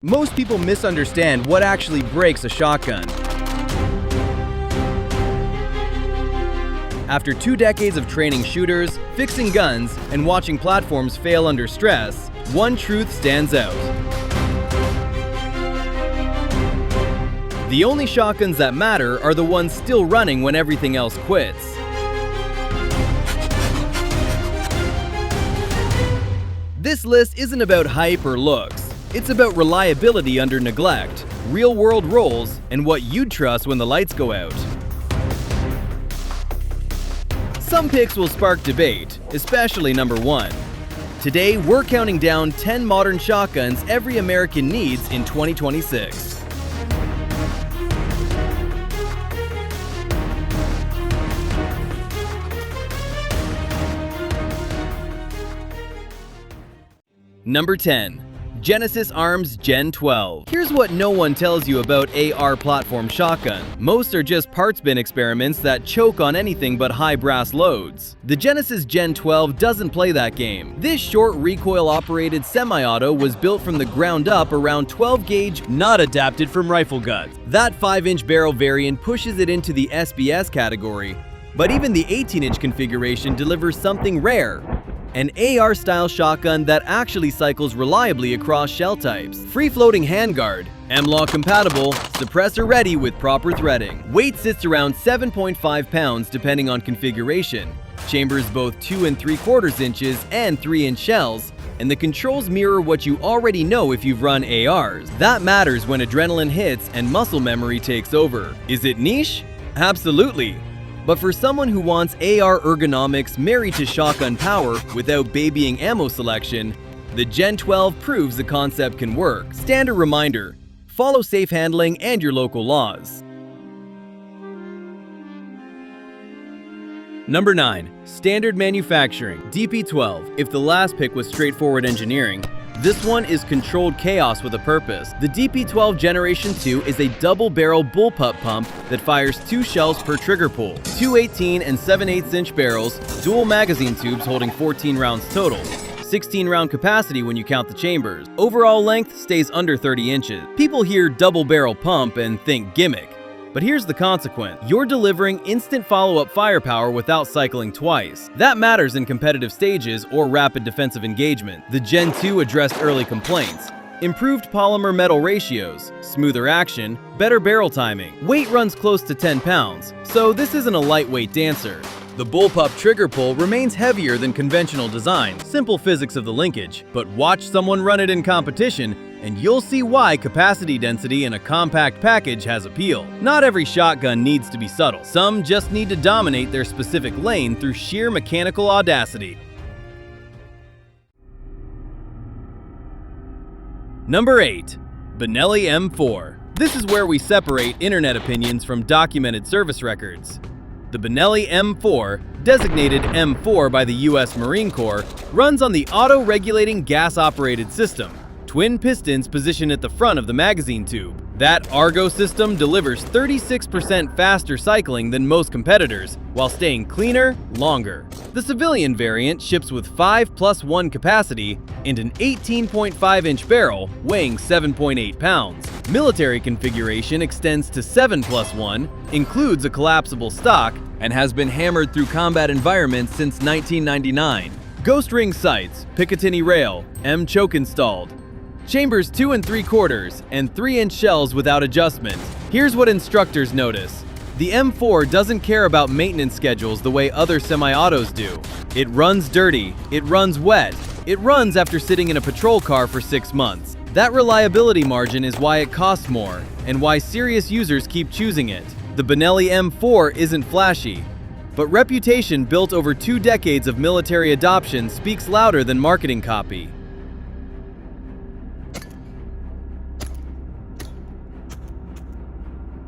Most people misunderstand what actually breaks a shotgun. After 2 decades of training shooters, fixing guns, and watching platforms fail under stress, one truth stands out. The only shotguns that matter are the ones still running when everything else quits. This list isn't about hype or looks. It's about reliability under neglect, real-world roles, and what you'd trust when the lights go out. Some picks will spark debate, especially number 1. Today, we're counting down 10 modern shotguns every American needs in 2026. Number 10. Genesis Arms Gen 12. Here's what no one tells you about AR platform shotgun. Most are just parts bin experiments that choke on anything but high brass loads. The Genesis Gen 12 doesn't play that game. This short recoil-operated semi-auto was built from the ground up around 12 gauge, not adapted from rifle guns. That 5-inch barrel variant pushes it into the SBS category, but even the 18-inch configuration delivers something rare. An AR-style shotgun that actually cycles reliably across shell types. Free-floating handguard, M-LOK compatible, suppressor ready with proper threading. Weight sits around 7.5 pounds depending on configuration. Chambers both 2 3/4 inches and 3-inch shells, and the controls mirror what you already know if you've run ARs. That matters when adrenaline hits and muscle memory takes over. Is it niche? Absolutely. But for someone who wants AR ergonomics married to shotgun power without babying ammo selection, the Gen 12 proves the concept can work. Standard reminder: follow safe handling and your local laws. Number 9. Standard manufacturing, DP12. If the last pick was straightforward engineering, this one is controlled chaos with a purpose. The DP12 Generation 2 is a double-barrel bullpup pump that fires 2 shells per trigger pull. 2 18 and 7/8 inch barrels, dual magazine tubes holding 14 rounds total. 16-round capacity when you count the chambers. Overall length stays under 30 inches. People hear double-barrel pump and think gimmick. But here's the consequence. You're delivering instant follow-up firepower without cycling twice. That matters in competitive stages or rapid defensive engagement. The Gen 2 addressed early complaints. Improved polymer metal ratios, smoother action, better barrel timing. Weight runs close to 10 pounds, so this isn't a lightweight dancer. The bullpup trigger pull remains heavier than conventional design, simple physics of the linkage, but watch someone run it in competition and you'll see why capacity density in a compact package has appeal. Not every shotgun needs to be subtle. Some just need to dominate their specific lane through sheer mechanical audacity. Number 8. Benelli M4. This is where we separate internet opinions from documented service records. The Benelli M4, designated M4 by the US Marine Corps, runs on the auto-regulating gas-operated system. Twin pistons positioned at the front of the magazine tube. That Argo system delivers 36% faster cycling than most competitors, while staying cleaner, longer. The civilian variant ships with 5+1 capacity and an 18.5-inch barrel weighing 7.8 pounds. Military configuration extends to 7+1, includes a collapsible stock, and has been hammered through combat environments since 1999. Ghost ring sights, Picatinny rail, M-choke installed. Chambers 2 3/4 and 3-inch shells without adjustment. Here's what instructors notice. The M4 doesn't care about maintenance schedules the way other semi-autos do. It runs dirty, it runs wet, it runs after sitting in a patrol car for 6 months. That reliability margin is why it costs more, and why serious users keep choosing it. The Benelli M4 isn't flashy, but reputation built over 2 decades of military adoption speaks louder than marketing copy.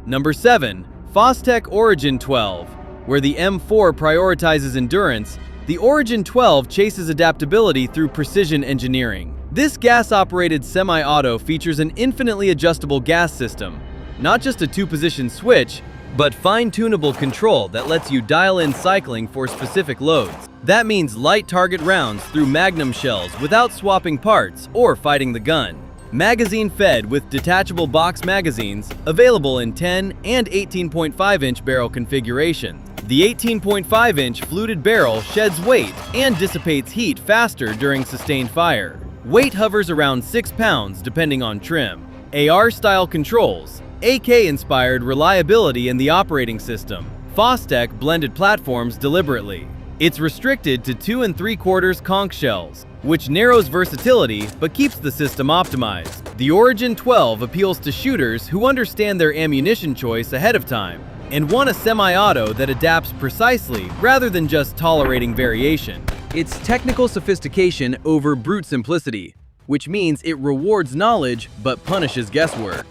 Number 7. Fosttech Origin 12. Where the M4 prioritizes endurance, the Origin 12 chases adaptability through precision engineering. This gas-operated semi-auto features an infinitely adjustable gas system. Not just a 2-position switch, but fine-tunable control that lets you dial in cycling for specific loads. That means light target rounds through magnum shells without swapping parts or fighting the gun. Magazine fed with detachable box magazines, available in 10 and 18.5-inch barrel configurations. The 18.5-inch fluted barrel sheds weight and dissipates heat faster during sustained fire. Weight hovers around 6 pounds depending on trim. AR-style controls, AK-inspired reliability in the operating system. Fosttech blended platforms deliberately. It's restricted to 2 3/4 conch shells, which narrows versatility but keeps the system optimized. The Origin 12 appeals to shooters who understand their ammunition choice ahead of time and want a semi-auto that adapts precisely rather than just tolerating variation. It's technical sophistication over brute simplicity, which means it rewards knowledge but punishes guesswork.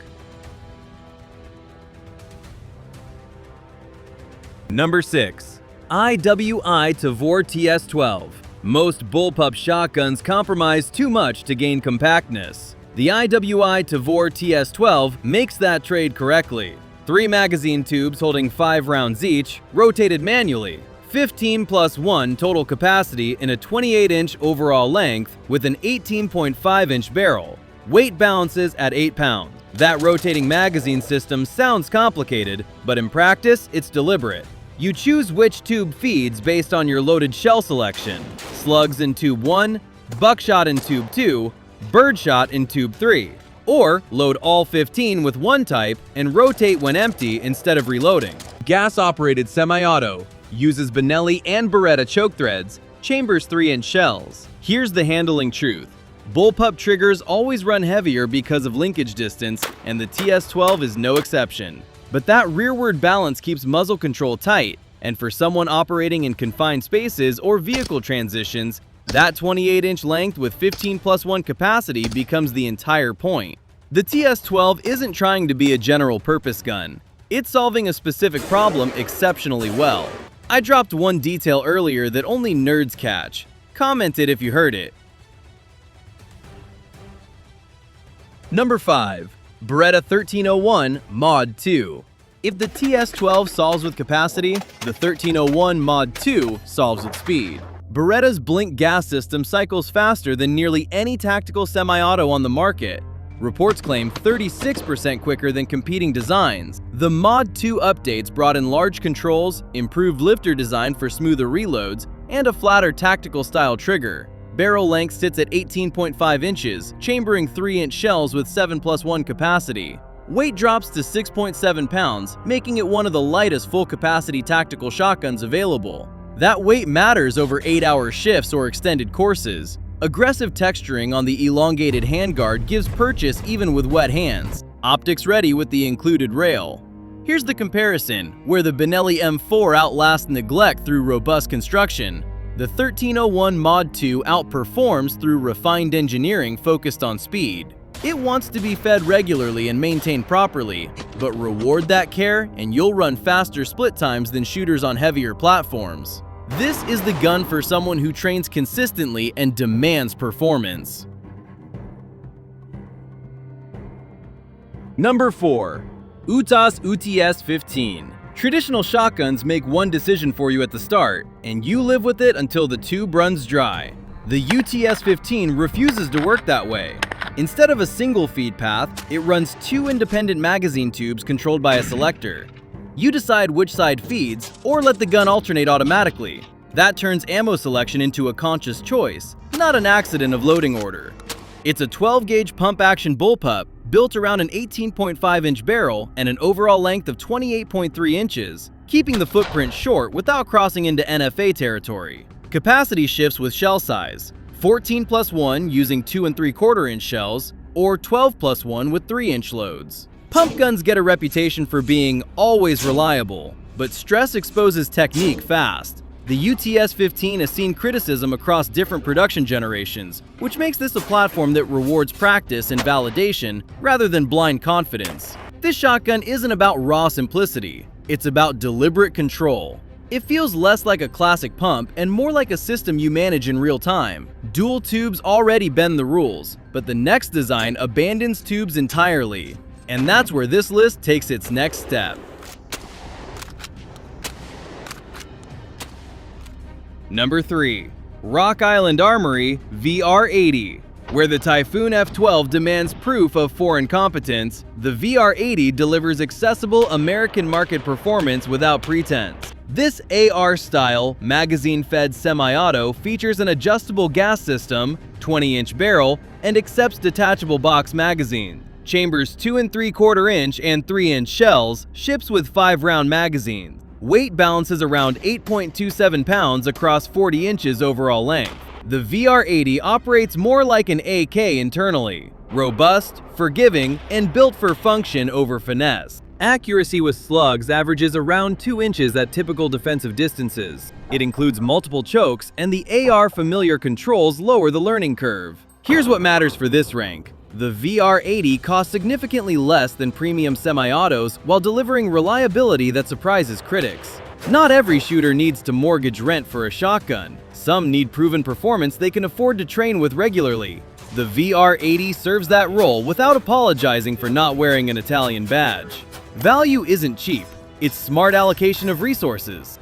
Number 6. IWI Tavor TS12. Most bullpup shotguns compromise too much to gain compactness. The IWI Tavor TS12 makes that trade correctly. 3 magazine tubes holding 5 rounds each, rotated manually. 15 + 1 total capacity in a 28-inch overall length with an 18.5-inch barrel. Weight balances at 8 pounds. That rotating magazine system sounds complicated, but in practice, it's deliberate. You choose which tube feeds based on your loaded shell selection. Slugs in tube 1, buckshot in tube 2, birdshot in tube 3. Or load all 15 with one type and rotate when empty instead of reloading. Gas-operated semi-auto uses Benelli and Beretta choke threads, chambers 3-inch shells. Here's the handling truth. Bullpup triggers always run heavier because of linkage distance, and the TS12 is no exception. But that rearward balance keeps muzzle control tight, and for someone operating in confined spaces or vehicle transitions, that 28-inch length with 15 + 1 capacity becomes the entire point. The TS12 isn't trying to be a general-purpose gun. It's solving a specific problem exceptionally well. I dropped one detail earlier that only nerds catch. Comment it if you heard it. Number 5. Beretta 1301 Mod 2. If the TS12 solves with capacity, the 1301 Mod 2 solves with speed. Beretta's blink gas system cycles faster than nearly any tactical semi-auto on the market. Reports claim 36% quicker than competing designs. The Mod 2 updates brought in large controls, improved lifter design for smoother reloads, and a flatter tactical-style trigger. Barrel length sits at 18.5 inches, chambering 3-inch shells with 7 + 1 capacity. Weight drops to 6.7 pounds, making it one of the lightest full-capacity tactical shotguns available. That weight matters over 8-hour shifts or extended courses. Aggressive texturing on the elongated handguard gives purchase even with wet hands. Optics ready with the included rail. Here's the comparison, where the Benelli M4 outlasts neglect through robust construction. The 1301 Mod 2 outperforms through refined engineering focused on speed. It wants to be fed regularly and maintained properly, but reward that care and you'll run faster split times than shooters on heavier platforms. This is the gun for someone who trains consistently and demands performance. Number 4. Utas UTS-15. Traditional shotguns make one decision for you at the start, and you live with it until the tube runs dry. The UTS-15 refuses to work that way. Instead of a single feed path, it runs 2 independent magazine tubes controlled by a selector. You decide which side feeds, or let the gun alternate automatically. That turns ammo selection into a conscious choice, not an accident of loading order. It's a 12-gauge pump-action bullpup built around an 18.5-inch barrel and an overall length of 28.3 inches, keeping the footprint short without crossing into NFA territory. Capacity shifts with shell size, 14 + 1 using 2 3/4-inch shells, or 12 + 1 with 3-inch loads. Pump guns get a reputation for being always reliable, but stress exposes technique fast. The UTS-15 has seen criticism across different production generations, which makes this a platform that rewards practice and validation rather than blind confidence. This shotgun isn't about raw simplicity, it's about deliberate control. It feels less like a classic pump and more like a system you manage in real time. Dual tubes already bend the rules, but the next design abandons tubes entirely. And that's where this list takes its next step. Number 3. Rock Island Armory VR80. Where the Typhoon F12 demands proof of foreign competence, the VR80 delivers accessible American market performance without pretense. This AR-style, magazine-fed semi-auto features an adjustable gas system, 20-inch barrel, and accepts detachable box magazine. Chambers 2 3/4 inch and 3-inch shells, ships with 5-round magazines. Weight balances around 8.27 pounds across 40 inches overall length. The VR80 operates more like an AK internally. Robust, forgiving, and built for function over finesse. Accuracy with slugs averages around 2 inches at typical defensive distances. It includes multiple chokes, and the AR familiar controls lower the learning curve. Here's what matters for this rank. The VR80 costs significantly less than premium semi-autos while delivering reliability that surprises critics. Not every shooter needs to mortgage rent for a shotgun. Some need proven performance they can afford to train with regularly. The VR80 serves that role without apologizing for not wearing an Italian badge. Value isn't cheap, it's smart allocation of resources.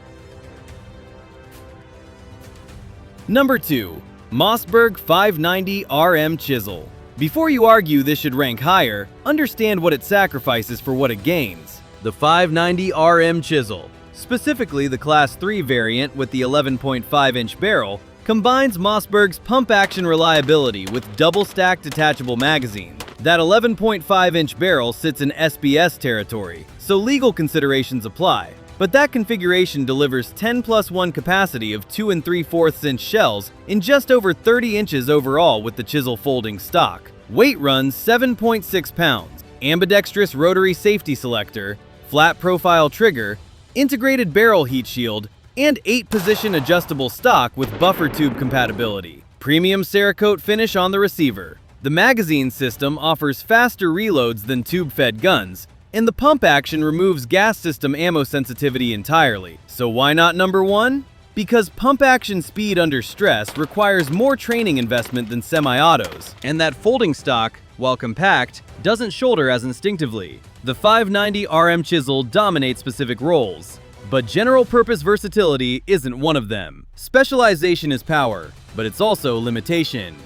Number 2. Mossberg 590 RM Chisel. Before you argue this should rank higher, understand what it sacrifices for what it gains. The 590 RM Chisel, specifically the Class 3 variant with the 11.5-inch barrel, combines Mossberg's pump-action reliability with double-stacked detachable magazines. That 11.5-inch barrel sits in SBS territory, so legal considerations apply. But that configuration delivers 10+1 capacity of 2 3/4-inch shells in just over 30 inches overall with the chisel folding stock. Weight runs 7.6 pounds. Ambidextrous rotary safety selector, flat profile trigger, integrated barrel heat shield, and 8-position adjustable stock with buffer tube compatibility. Premium Cerakote finish on the receiver. The magazine system offers faster reloads than tube-fed guns, and the pump action removes gas system ammo sensitivity entirely. So why not number 1? Because pump action speed under stress requires more training investment than semi-autos, and that folding stock, while compact, doesn't shoulder as instinctively. The 590 RM Chisel dominates specific roles, but general-purpose versatility isn't one of them. Specialization is power, but it's also limitation.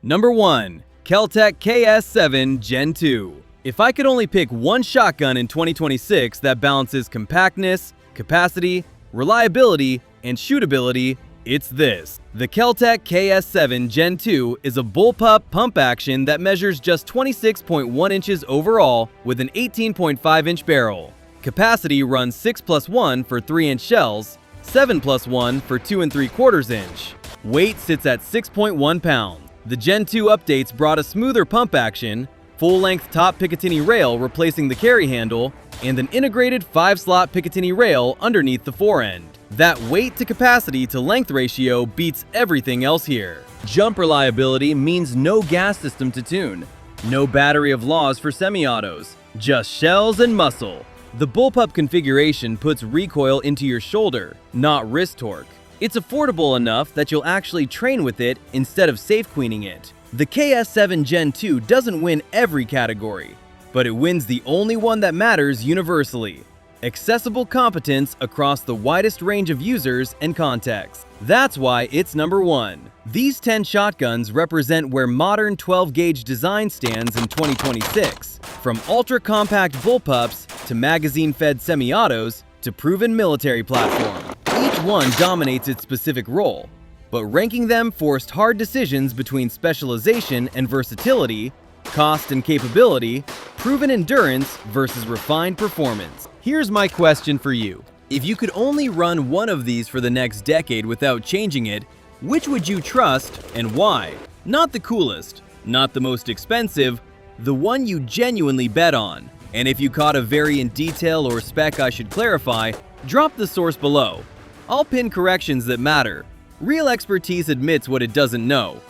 Number 1. Kel-Tech KS7 Gen 2. If I could only pick one shotgun in 2026 that balances compactness, capacity, reliability, and shootability, it's this. The Kel-Tech KS7 Gen 2 is a bullpup pump action that measures just 26.1 inches overall with an 18.5-inch barrel. Capacity runs 6+1 for 3-inch shells, 7+1 for 2 3/4 inch. Weight sits at 6.1 pounds. The Gen 2 updates brought a smoother pump action, full-length top Picatinny rail replacing the carry handle, and an integrated 5-slot Picatinny rail underneath the forend. That weight to capacity to length ratio beats everything else here. Jump reliability means no gas system to tune, no battery of laws for semi-autos, just shells and muscle. The bullpup configuration puts recoil into your shoulder, not wrist torque. It's affordable enough that you'll actually train with it instead of safe queening it. The KS7 Gen 2 doesn't win every category, but it wins the only one that matters universally: accessible competence across the widest range of users and contexts. That's why it's number 1. These 10 shotguns represent where modern 12-gauge design stands in 2026, from ultra-compact bullpups to magazine-fed semi-autos to proven military platforms. Each one dominates its specific role, but ranking them forced hard decisions between specialization and versatility, cost and capability, proven endurance versus refined performance. Here's my question for you. If you could only run one of these for the next decade without changing it, which would you trust and why? Not the coolest, not the most expensive, the one you genuinely bet on. And if you caught a variant detail or spec I should clarify, drop the source below. I'll pin corrections that matter. Real expertise admits what it doesn't know,